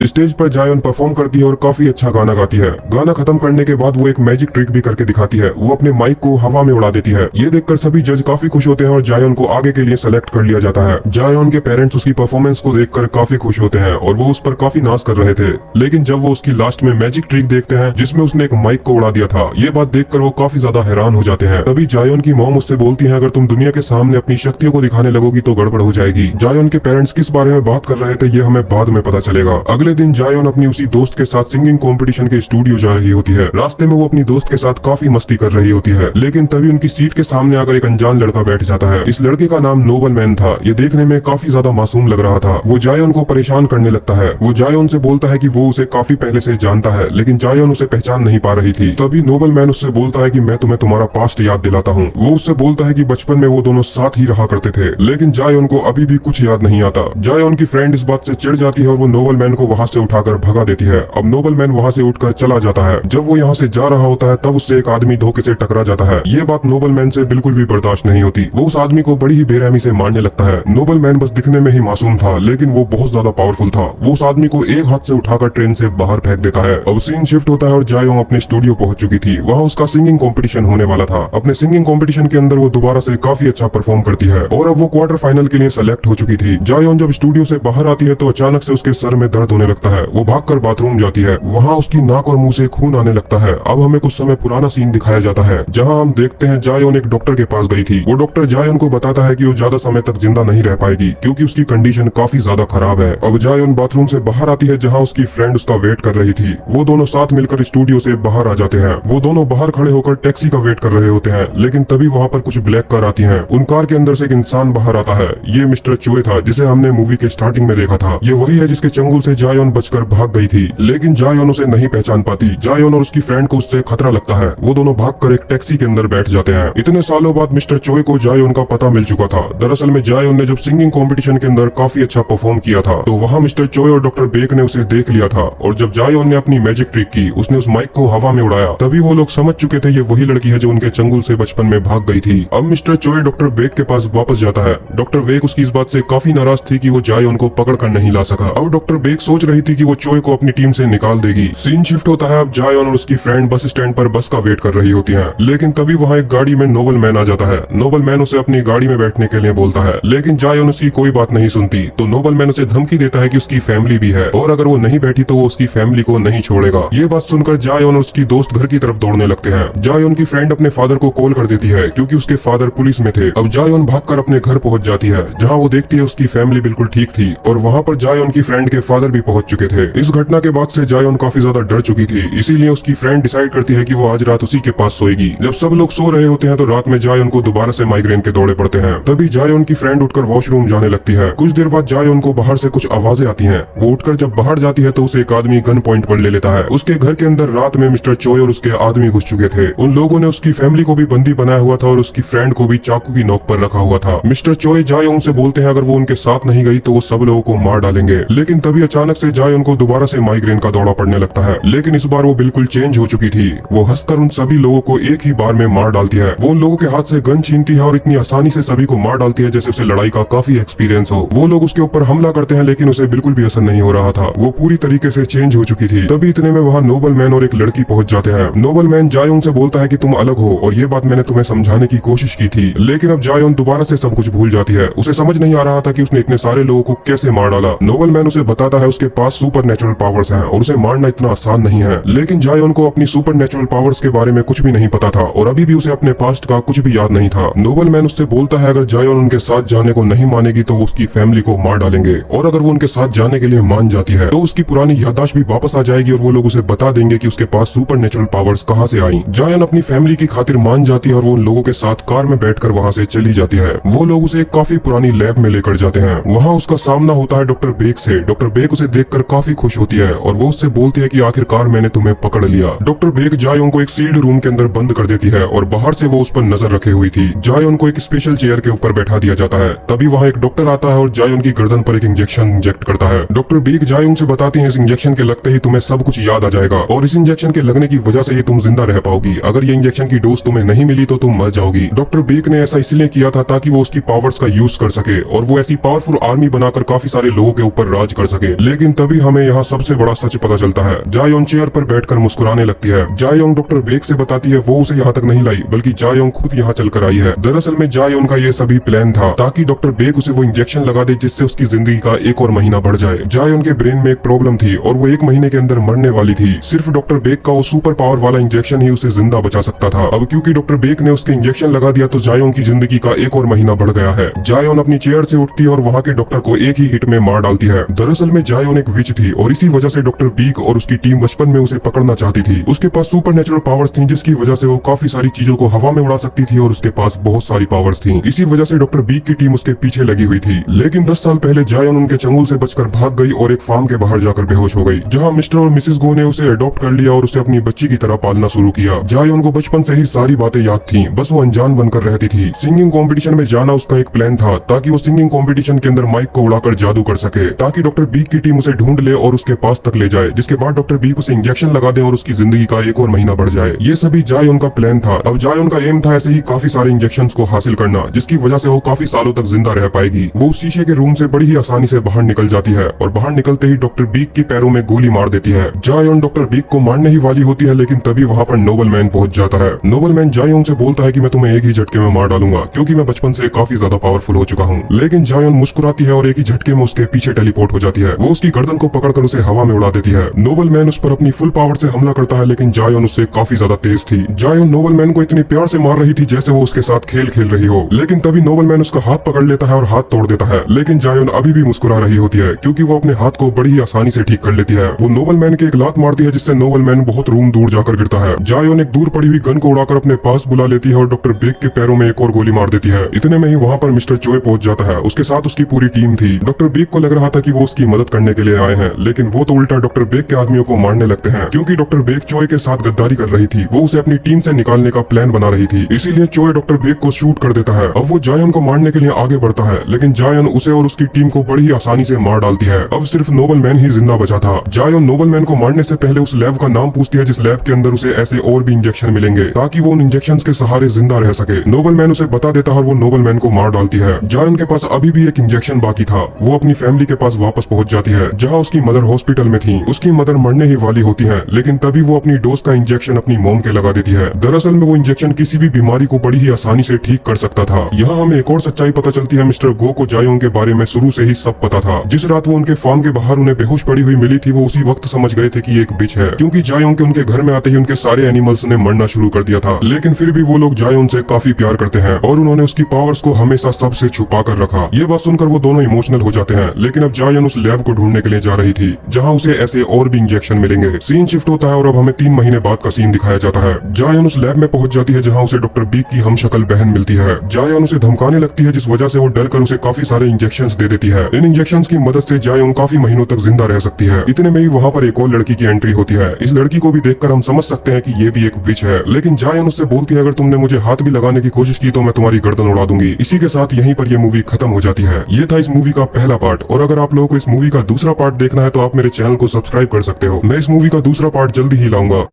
Stage पर जायन perform करती है और काफी अच्छा गाना गाती है। गाना खत्म करने के बाद वो एक मैजिक ट्रिक भी करके दिखाती है। वो अपने माइक को हवा में उड़ा देती है। ये देखकर सभी जज काफी खुश होते हैं और जायन को आगे के लिए सेलेक्ट कर लिया जाता है। जायन के पेरेंट्स उसकी परफॉर्मेंस को देखकर काफी खुश होते हैं और वो उस पर काफी नाज कर रहे थे। लेकिन जब वो उसकी लास्ट में मैजिक ट्रिक देखते हैं जिसमें उसने एक माइक को उड़ा दिया था, ये बात देखकर वो काफी ज्यादा हैरान हो जाते हैं। तभी जायन की मॉम उससे बोलती है, अगर तुम दुनिया के सामने अपनी शक्तियों को दिखाने लगोगी तो गड़बड़ हो जाएगी। जायन के पेरेंट्स किस बारे में बात कर रहे थे ये हमें बाद में पता चलेगा। अगले दिन जायन अपनी उसी दोस्त के साथ सिंगिंग कंपटीशन के स्टूडियो जा रही होती है। रास्ते में वो अपनी दोस्त के साथ काफी मस्ती कर रही होती है, लेकिन तभी उनकी सीट के सामने आकर एक अनजान लड़का बैठ जाता है। इस लड़के का नाम नोबल मैन था। ये देखने में काफी ज्यादा मासूम लग रहा था। वो जायन को परेशान करने लगता है। वो जायन से बोलता है कि वो उसे काफी पहले से जानता है, लेकिन जायन उसे पहचान नहीं पा रही थी। तभी नोबल मैन उससे बोलता है कि मैं तुम्हें तुम्हारा पास्ट याद दिलाता हूँ। वो उससे बोलता है कि बचपन में वो दोनों साथ ही रहा करते थे, लेकिन जायन को अभी भी कुछ याद नहीं आता। जायन की फ्रेंड इस बात से चिढ़ जाती है और वो नोबल मैन को वहाँ से उठाकर भगा देती है। अब नोबल मैन वहाँ से उठकर चला जाता है। जब वो यहाँ से जा रहा होता है तब उससे एक आदमी धोखे से टकरा जाता है। ये बात नोबल मैन से बिल्कुल भी बर्दाश्त नहीं होती। वो उस आदमी को बड़ी ही बेरहमी से मारने लगता है। नोबल मैन बस दिखने में ही मासूम था, लेकिन वो बहुत ज्यादा पावरफुल था। वो उस आदमी को एक हाथ से उठाकर ट्रेन से बाहर फेंक देता है। अब सीन शिफ्ट होता है और जायोंग अपने स्टूडियो पहुंच चुकी थी। वहाँ उसका सिंगिंग कंपटीशन होने वाला था। अपने सिंगिंग कंपटीशन के अंदर वो दोबारा से काफी अच्छा परफॉर्म करती है और अब वो क्वार्टर फाइनल के लिए सेलेक्ट हो चुकी थी। जायोंग जब स्टूडियो से बाहर आती है तो अचानक से उसके सर में दर्द होने लगता है। वो भागकर बाथरूम जाती है। वहाँ उसकी नाक और मुंह से खून आने लगता है। अब हमें कुछ समय पुराना सीन दिखाया जाता है, जहां हम देखते हैं जायोन एक डॉक्टर के पास गई थी। वो डॉक्टर जायोन को बताता है कि वो ज्यादा समय तक जिंदा नहीं रह पाएगी क्योंकि उसकी कंडीशन काफी ज्यादा खराब है। अब जायोन बाथरूम से बाहर आती है जहां उसकी फ्रेंड उसका वेट कर रही थी। वो दोनों साथ मिलकर स्टूडियो से बाहर आ जाते हैं। वो दोनों बाहर खड़े होकर टैक्सी का वेट कर रहे होते हैं, लेकिन तभी वहाँ पर कुछ ब्लैक कार आती है। उन कार के अंदर से एक इंसान बाहर आता है। ये मिस्टर चोए था जिसे हमने मूवी के स्टार्टिंग में देखा था। ये वही है जिसके चंगुल से जायोन बचकर भाग गई थी, लेकिन जायोन उसे नहीं पहचान पाती। जायोन और उसकी फ्रेंड को उससे खतरा लगता है। वो दोनों भागकर एक टैक्सी के अंदर बैठ जाते हैं। इतने सालों बाद मिस्टर चोए को जायोन का पता मिल चुका था। दरअसल में जायोन ने जब सिंगिंग कंपटीशन के अंदर काफी अच्छा परफॉर्म किया था तो वहाँ मिस्टर चोए और डॉक्टर बेक ने उसे देख लिया था, और जब जायोन ने अपनी मैजिक ट्रिक की, उसने उस माइक को हवा में उड़ाया। तभी वो लोग समझ चुके थे ये वही लड़की है जो उनके चंगुल से बचपन में भाग गई थी। अब मिस्टर चोए डॉक्टर बेक के पास वापस जाता है। डॉक्टर बेक उसकी इस बात से काफी नाराज थी कि वो जायोन को पकड़ कर नहीं ला सका। अब डॉक्टर बेक सोच रही थी कि वो चोए को अपनी टीम से निकाल देगी। सीन शिफ्ट होता है। अब जायोन और उसकी फ्रेंड बस स्टैंड पर बस का वेट कर रही होती हैं, लेकिन तभी वहाँ एक गाड़ी में नोबल मैन आ जाता है। नोबल मैन उसे अपनी गाड़ी में बैठने के लिए बोलता है, लेकिन जायोन उसकी कोई बात नहीं सुनती। तो नोबल मैन उसे धमकी देता है कि उसकी फैमिली भी है और अगर वो नहीं बैठी तो वो उसकी फैमिली को नहीं छोड़ेगा। ये बात सुनकर जायोन और उसकी दोस्त घर की तरफ दौड़ने लगते हैं। जायोन की फ्रेंड अपने फादर को कॉल कर देती है क्योंकि उसके फादर पुलिस में थे। अब जायोन भागकर अपने घर पहुंच जाती है, जहाँ वो देखती है उसकी फैमिली बिल्कुल ठीक थी और वहाँ पर जायोन की फ्रेंड के फादर भी पहुंच चुके थे। इस घटना के बाद से जायोन काफी ज्यादा डर चुकी थी, इसीलिए उसकी फ्रेंड डिसाइड करती है कि वो आज रात उसी के पास सोएगी। जब सब लोग सो रहे होते हैं तो रात में जायोन को दोबारा से माइग्रेन के दौरे पड़ते हैं। तभी जायोन की फ्रेंड उठकर वॉशरूम जाने लगती है। कुछ देर बाद जायोन को बाहर से कुछ आवाजें आती हैं। वो उठकर जब बाहर जाती है तो उसे एक आदमी गन पॉइंट पर ले लेता है। उसके घर के अंदर रात में मिस्टर चोय और उसके आदमी घुस चुके थे। उन लोगों ने उसकी फैमिली को भी बंदी बनाया हुआ था और उसकी फ्रेंड को भी चाकू की नोक पर रखा हुआ था। मिस्टर चोय जायोन से बोलते हैं अगर वो उनके साथ नहीं गई तो वो सब लोगों को मार डालेंगे, लेकिन तभी अचानक से जायोन को दोबारा से माइग्रेन का दौरा पड़ने लगता है। लेकिन इस बार वो बिल्कुल चेंज हो चुकी थी। वो हंसकर उन सभी लोगों को एक ही बार में मार डालती है। वो उन लोगों के हाथ से गन छीनती है और इतनी आसानी से सभी को मार डालती है जैसे उसे लड़ाई का काफी एक्सपीरियंस हो। वो लोग उसके ऊपर हमला करते हैं लेकिन उसे बिल्कुल भी असर नहीं हो रहा था। वो पूरी तरीके से चेंज हो चुकी थी। तभी इतने में वहाँ नोबल मैन और एक लड़की पहुंच जाते हैं। नोबल मैन जायोन से बोलता है कि तुम अलग हो और ये बात मैंने तुम्हें समझाने की कोशिश की थी, लेकिन अब जायोन दोबारा से सब कुछ भूल जाती है। उसे समझ नहीं आ रहा था कि उसने इतने सारे लोगों को कैसे मार डाला। नोबल मैन उसे बताता है उसके पास सुपर नेचुरल पावर्स हैं और उसे मारना इतना आसान नहीं है, लेकिन जायोन को अपनी सुपर नेचुरल पावर्स के बारे में कुछ भी नहीं पता था और अभी भी उसे अपने पास्ट का कुछ भी याद नहीं था। नोबल मैन उससे बोलता है अगर जायोन उनके साथ जाने को नहीं मानेगी तो वो उसकी फैमिली को मार डालेंगे, और अगर वो उनके साथ जाने के लिए मान जाती है तो उसकी पुरानी याददाश्त भी वापस आ जाएगी और वो लोग उसे बता देंगे कि उसके पास सुपर नेचुरल पावर्स कहाँ से आई। जायोन अपनी फैमिली की खातिर मान जाती है और वो उन लोगों के साथ कार में बैठकर वहाँ से चली जाती है। वो लोग उसे एक काफी पुरानी लैब में लेकर जाते हैं। वहाँ उसका सामना होता है डॉक्टर बेक से। डॉक्टर बेक उसे देखकर काफी खुश होती है और वो उससे बोलती है कि आखिरकार मैंने तुम्हें पकड़ लिया। डॉक्टर बेक जायोन को एक सील्ड रूम के अंदर बंद कर देती है और बाहर से वो उस पर नजर रखे हुई थी। जायोन को एक स्पेशल चेयर के ऊपर बैठा दिया जाता है। तभी वहाँ एक डॉक्टर आता है और जायोन की गर्दन पर एक इंजेक्शन इंजेक्ट करता है। डॉक्टर बेक जायोन से बताती है इस इंजेक्शन के लगते ही तुम्हें सब कुछ याद आ जाएगा और इस इंजेक्शन के लगने की वजह से ही तुम जिंदा रह पाओगी। अगर ये इंजेक्शन की डोज तुम्हें नहीं मिली तो तुम मर जाओगी। डॉक्टर बेक ने ऐसा इसलिए किया था ताकि वो उसकी पावर्स का यूज कर सके और वो ऐसी पावरफुल आर्मी बनाकर काफी सारे लोगों के ऊपर राज कर सके। लेकिन लेकिन तभी हमें यहाँ सबसे बड़ा सच पता चलता है। जायोन चेयर पर बैठकर मुस्कुराने लगती है। जायोंग डॉक्टर बेक से बताती है वो उसे यहाँ तक नहीं लाई, बल्कि जायोंग खुद यहाँ चलकर आई है। दरअसल में जायोन का ये सभी प्लान था ताकि डॉक्टर बेक उसे वो इंजेक्शन लगा दे जिससे उसकी जिंदगी का एक और महीना बढ़ जाए। जायोन के ब्रेन में एक प्रॉब्लम थी और वो 1 महीने के अंदर मरने वाली थी। सिर्फ डॉक्टर बेक का वो सुपर पावर वाला इंजेक्शन ही उसे जिंदा बचा सकता था। अब क्योंकि डॉक्टर बेक ने उसके इंजेक्शन लगा दिया तो जायोन की जिंदगी का एक और महीना बढ़ गया है। जायोन अपनी चेयर से उठती है और वहाँ के डॉक्टर को एक ही हिट में मार डालती है। दरअसल में जायोन एक विच थी और इसी वजह से डॉक्टर बीक और उसकी टीम बचपन में उसे पकड़ना चाहती थी। उसके पास सुपर नेचुरल पावर्स थी जिसकी वजह से वो काफी सारी चीजों को हवा में उड़ा सकती थी और उसके पास बहुत सारी पावर्स थी। इसी वजह से डॉक्टर बीक की टीम उसके पीछे लगी हुई थी। लेकिन 10 साल पहले जायोन उनके चंगुल से बचकर भाग गई और एक फार्म के बाहर जाकर बेहोश हो गई, जहाँ मिस्टर और मिसेस गो ने उसे अडॉप्ट कर लिया और उसे अपनी बच्ची की तरह पालना शुरू किया। जायोन को बचपन से ही सारी बातें याद थी, बस वो अनजान बनकर रहती थी। सिंगिंग कंपटीशन में जाना उसका एक प्लान था ताकि वो सिंगिंग कंपटीशन के अंदर माइक को उड़ाकर जादू कर सके, ताकि डॉक्टर बीक की टीम उसे ढूंढ ले और उसके पास तक ले जाए, जिसके बाद डॉक्टर बीक उसे इंजेक्शन लगा दे और उसकी जिंदगी का एक और महीना बढ़ जाए। ये सभी जायोन का प्लान था। अब जायोन का एम था ऐसे ही काफी सारे इंजेक्शंस को हासिल करना, जिसकी वजह से वो काफी सालों तक जिंदा रह पाएगी। वो उस शीशे के रूम से बड़ी ही आसानी से बाहर निकल जाती है और बाहर निकलते ही डॉक्टर बीक के पैरों में गोली मार देती है। जायोन डॉक्टर बीक को मारने ही वाली होती है, लेकिन तभी वहाँ पर नोबल मैन पहुंच जाता है। नोबल मैन जायोन से बोलता है कि मैं तुम्हें एक ही झटके में मार डालूंगा क्योंकि मैं बचपन से काफी ज्यादा पावरफुल हो चुका हूँ। लेकिन जायोन मुस्कुराती है और एक ही झटके में उसके पीछे टेलीपोर्ट हो जाती है। वो उसकी गर्दन को पकड़कर उसे हवा में उड़ा देती है। नोबल मैन उस पर अपनी फुल पावर से हमला करता है, लेकिन जायोन उससे काफी ज्यादा तेज थी। जायोन नोबल मैन को इतनी प्यार से मार रही थी जैसे वो उसके साथ खेल खेल रही हो, लेकिन तभी नोबल मैन उसका हाथ पकड़ लेता है और हाथ तोड़ देता है। लेकिन जायोन अभी भी मुस्कुरा रही होती है क्योंकि वो अपने हाथ को बड़ी ही आसानी से ठीक कर लेती है। वो नोबल मैन के एक लात मारती है जिससे नोबल मैन बहुत रूम दूर जाकर गिरता है। जायोन एक दूर पड़ी हुई गन को उड़ाकर अपने पास बुला लेती है और डॉक्टर बेक के पैरों में एक और गोली मार देती है। इतने में ही वहाँ पर मिस्टर चोय पहुंच जाता है। उसके साथ उसकी पूरी टीम थी। डॉक्टर बेक को लग रहा था कि वो उसकी मदद करने के लिए आए हैं, लेकिन वो तो उल्टा डॉक्टर बेक के आदमियों को मारने लगते हैं क्योंकि डॉक्टर बेक चोय के साथ गद्दारी कर रही थी। वो उसे अपनी टीम से निकालने का प्लान बना रही थी, इसीलिए चोय डॉक्टर बेक को शूट कर देता है। अब वो जायोन को मारने के लिए आगे बढ़ता है, लेकिन जायोन उसे और उसकी टीम को बड़ी ही आसानी से मार डालती है। अब सिर्फ नोबल मैन ही जिंदा बचा था। जायोन नोबल मैन को मारने से पहले उस लैब का नाम पूछती है जिस लैब के अंदर उसे ऐसे और भी इंजेक्शन मिलेंगे ताकि वो उन इंजेक्शंस के सहारे जिंदा रह सके। नोबल मैन उसे बता देता है और वो नोबल मैन को मार डालती है। जायोन के पास अभी भी एक इंजेक्शन बाकी था। वो अपनी फैमिली के पास वापस पहुंच जाती है जहाँ उसकी मदर हॉस्पिटल में थी। उसकी मदर मरने ही वाली होती है, लेकिन तभी वो अपनी डोज का इंजेक्शन अपनी मॉम के लगा देती है। दरअसल में वो इंजेक्शन किसी भी बीमारी को बड़ी ही आसानी से ठीक कर सकता था। यहाँ हमें एक और सच्चाई पता चलती है। मिस्टर गो को जायोंग के बारे में शुरू से ही सब पता था। जिस रात वो उनके फार्म के बाहर उन्हें बेहोश पड़ी हुई मिली थी, वो उसी वक्त समझ गए थे कि ये एक बिच है, क्योंकि जायोंग के उनके घर में आते ही उनके सारे एनिमल्स ने मरना शुरू कर दिया था। लेकिन फिर भी वो लोग जायोंग से काफी प्यार करते हैं और उन्होंने उसकी पावर्स को हमेशा सबसे छुपा कर रखा। ये बात सुनकर वो दोनों इमोशनल हो जाते हैं। लेकिन अब जायोंग उस लैब को ढूंढने के लिए जा रही थी जहाँ उसे ऐसे और भी इंजेक्शन मिलेंगे। सीन शिफ्ट होता है और अब हमें 3 महीने बाद का सीन दिखाया जाता है। जायोन उस लैब में पहुंच जाती है जहां उसे डॉक्टर बीक की हमशक्ल बहन मिलती है। जायोन उसे धमकाने लगती है जिस वजह से वो डरकर उसे काफी सारे इंजेक्शंस दे देती है। इन इंजेक्शंस की मदद से जायोन काफी महीनों तक जिंदा रह सकती है। इतने में ही वहाँ पर एक और लड़की की एंट्री होती है। इस लड़की को भी देखकर हम समझ सकते हैं कि ये भी एक विच है, लेकिन जायोन उससे बोलती है अगर तुमने मुझे हाथ भी लगाने की कोशिश की तो मैं तुम्हारी गर्दन उड़ा दूंगी। इसी के साथ यहीं पर यह मूवी खत्म हो जाती है। ये था इस मूवी का पहला पार्ट, और अगर आप लोगों को इस मूवी का दूसरा पार्ट देखना है तो आप मेरे चैनल को सब्सक्राइब कर सकते हो। मैं इस मूवी का दूसरा पार्ट जल्दी ही लाऊंगा।